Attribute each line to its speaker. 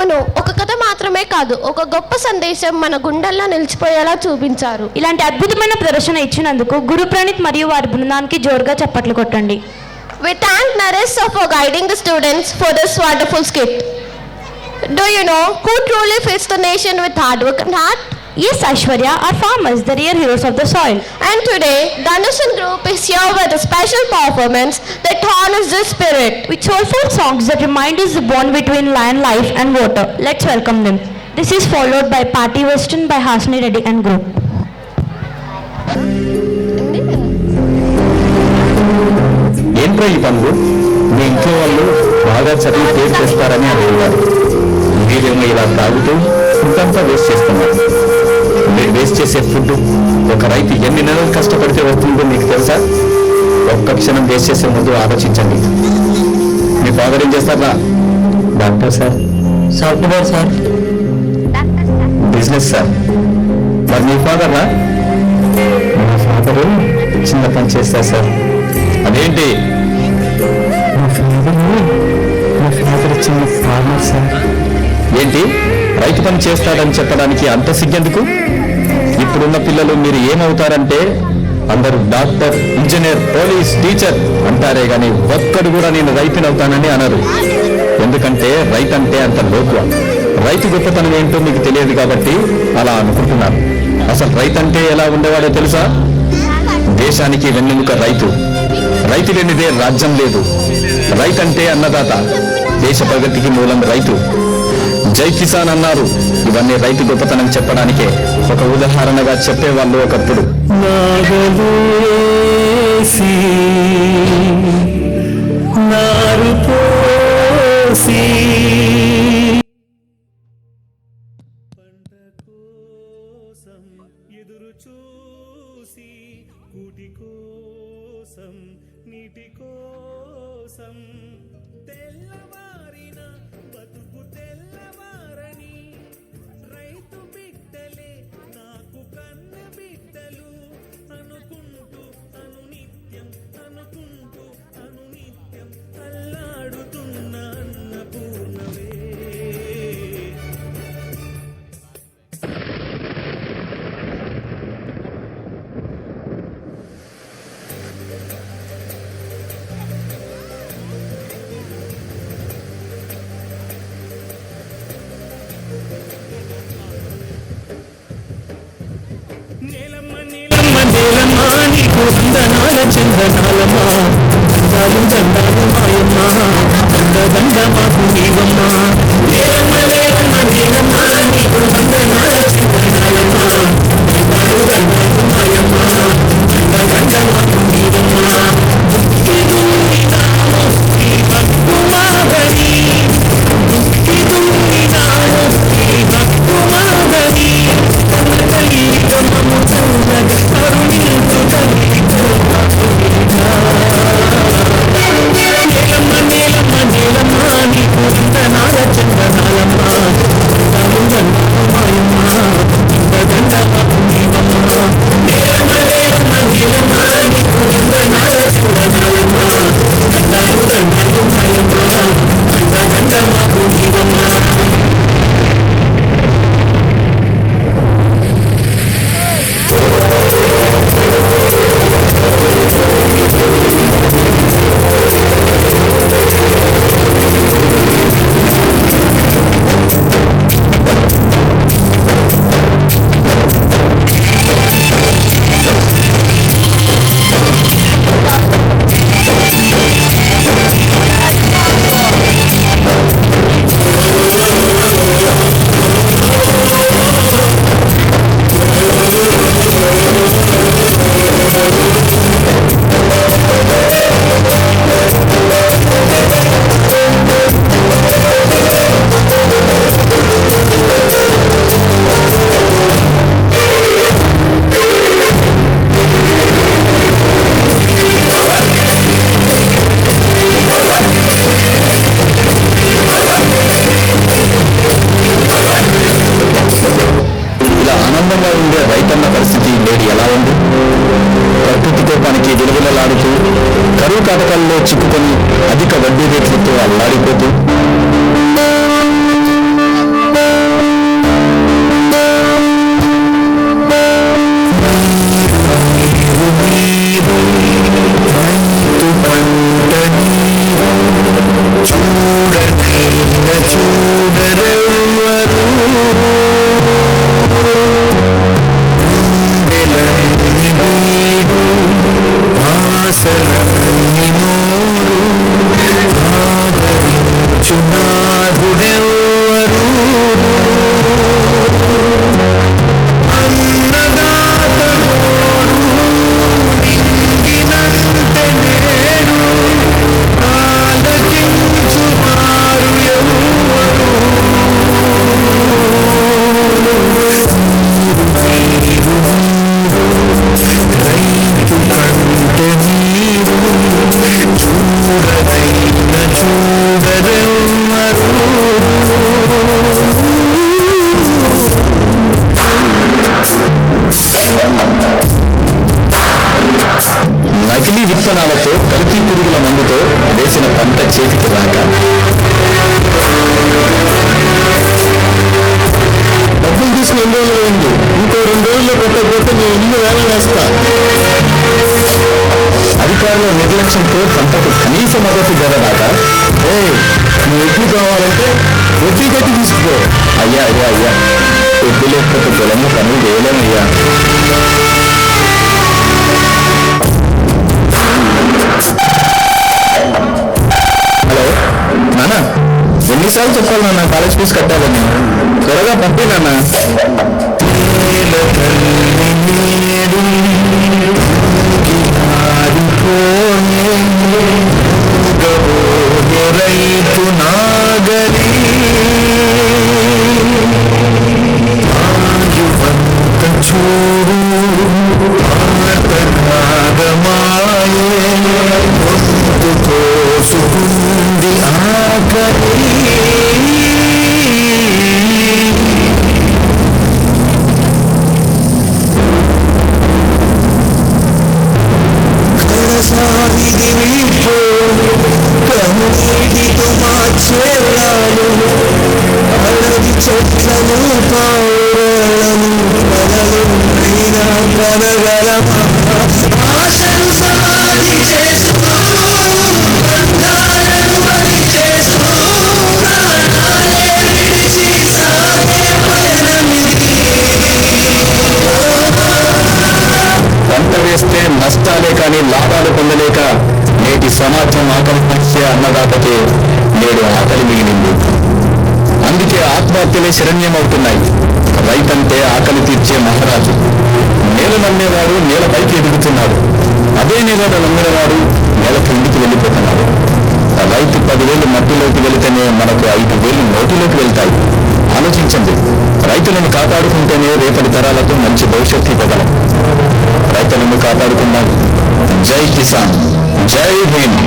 Speaker 1: అవును, ఒక కథ మాత్రమే కాదు, ఒక గొప్ప సందేశం మన గుండెల్లో నిలిచిపోయేలా చూపించారు.
Speaker 2: ఇలాంటి అద్భుతమైన ప్రదర్శన ఇచ్చినందుకు గురు ప్రణీత్ మరియు వారి బృందానికి జోరుగా చప్పట్లు కొట్టండి.
Speaker 1: We thank Naresa for guiding the students for this wonderful skit. Do you know who truly feeds the nation with hard work and heart?
Speaker 2: Yes, Aishwarya, our farmers, the real heroes of the soil.
Speaker 1: And today, Dhanushan Group is here with a special performance that honors this spirit.
Speaker 2: With soulful songs that remind us the bond between land life and water. Let's welcome them. This is followed by Party Western by Hasni Reddy and Group.
Speaker 3: ఏంట్రా ఈ పనులు? మీ ఇంట్లో వాళ్ళు బాగా చదివి పేరు చేస్తారని అడిగారు. మీరేమో ఇలా తాగుతూ ఫుడ్ అంతా వేస్ట్ చేస్తున్నారు. మీరు వేస్ట్ చేసే ఫుడ్ ఒక రైతు ఎన్ని నెలలు కష్టపడితే వస్తుందో మీకు తెలుసా? ఒక్క క్షణం వేస్ట్ చేసే ముందు ఆలోచించండి. మీ ఫాదర్ ఏం చేస్తారా? Doctor sir. Software sir. Business sir. మరి మీ ఫాదర్ రా? మా ఫాదరు చిన్న పని చేస్తారు సార్. అదేంటి? మా ఫాదర్ చిన్న ఫార్మర్ సార్. ఏంటి రైతు పని చేస్తాడని చెప్పడానికి అంత సిగ్గెందుకు? ఇప్పుడున్న పిల్లలు మీరు ఏమవుతారంటే అందరూ డాక్టర్, ఇంజనీర్, పోలీస్, టీచర్ అంటారే గాని ఒక్కడు కూడా నేను రైతుని అవుతానని అనరు. ఎందుకంటే రైతు అంటే అంత లోకువ. రైతు గొప్పతనం ఏంటో మీకు తెలియదు కాబట్టి అలా అనుకుంటున్నారు. అసలు రైతు అంటే ఎలా ఉండేవాడో తెలుసా? దేశానికి వెన్నెముక రైతు. రైతు లేనిదే రాజ్యం లేదు. రైతు అంటే అన్నదాత. దేశ ప్రగతికి మూలం రైతు. జై కిసాన్ అన్నారు. ఇవన్నీ రైతు గొప్పతనం చెప్పడానికే ఒక ఉదాహరణగా చెప్పేవాళ్ళు ఒకప్పుడు.
Speaker 4: ఎదురు చూసి కూటి కోసం నీటి కోసం తెల్లవారిన బతుకు తెల్లవారని రైతు బిడ్డలే నాకు కన్న బిడ్డలు అనుకుంటూ అనునిత్యం అల్లాడుతున్న అన్నపూర్ణవే. నీలమ్మ నీలమ్మ నీలమ్మ నీకు వందనాల చందనాలమ్మ, దండాలు దండాలు మాయమ్మ, దండ మాకు నీవమ్మ. నీలమ్మ నీలమ్మ నీలమ్మ నీకు వందనాల చందనాలమ్మ, దండాలు దండాలు మాయమ్మ, దండ మాకు నీవమ్మ. నీలమ్మ నీలమ్మ నీలమ్మ నీకు వందనాల చందనాలమ్మ.
Speaker 3: తీసుకో. అయ్యా అయ్యా అయ్యా, ఎద్దు లేకపోతే పొలంలో పనులు చేయలేమయ్యా. హలో నాన్న, ఎన్నిసార్లు చెప్పాలి నాన్న కాలేజ్ ఫీజు కట్టాలని? త్వరగా పంపి నాన్న. రైతు నాగలి ఆయువంత చూడు ఆటనాగమాయే గొంతు కోసుకుంది ఆకలి. కన్నీటితో మార్చేలాలు అడవి చెట్లను పావులను కలలు అయినా కనగలమా? ఆశలు సమాధి చేసుకో, బంధాలను బలి చేసుకో, ప్రాణాలే విడిచి సాగే పయనమిది. పంట వేస్తే నష్టాలే కానీ లాభాలు పొందలేక నేటి సమాజం ఆకర్షించే అన్నదాతకే నేడు ఆకలి మిగిలింది. అందుకే ఆత్మహత్యలే శరణ్యమవుతున్నాయి. రైతంటే ఆకలి తీర్చే మహారాజు. నేల నమ్మేవాడు నేలపైకి ఎదుగుతున్నాడు, అదే నేలను నమ్మినవాడు నేల కిందికి వెళ్ళిపోతున్నాడు. రైతు 10,000 మట్టిలోకి వెళితేనే మనకు 5,000 నోటిలోకి వెళ్తాయి. ఆలోచించండి, రైతులను కాపాడుకుంటేనే రేపటి తరాలకు మంచి భవిష్యత్తు ఇవ్వగలం. రైతులను కాపాడుకుందాం. జై కిసాన్, జై హింద్.